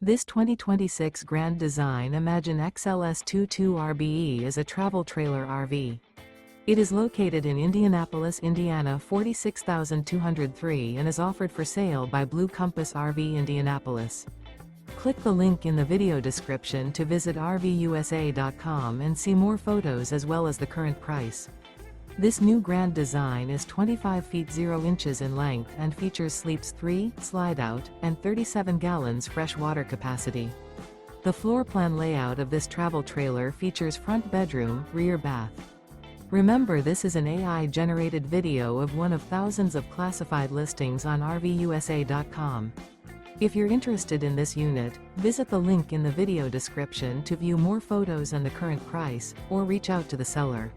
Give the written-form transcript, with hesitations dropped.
This 2026 Grand Design Imagine XLS 22RBE is a travel trailer RV. It is located in Indianapolis, Indiana 46203 and is offered for sale by Blue Compass RV Indianapolis. Click the link in the video description to visit RVUSA.com and see more photos as well as the current price. This new Grand Design is 25 feet 0 inches in length and features sleeps 3, Slideout, and 37 gallons fresh water capacity. The floor plan layout of this travel trailer features front bedroom, rear bath. Remember, this is an AI-generated video of one of thousands of classified listings on RVUSA.com. If you're interested in this unit, visit the link in the video description to view more photos and the current price, or reach out to the seller.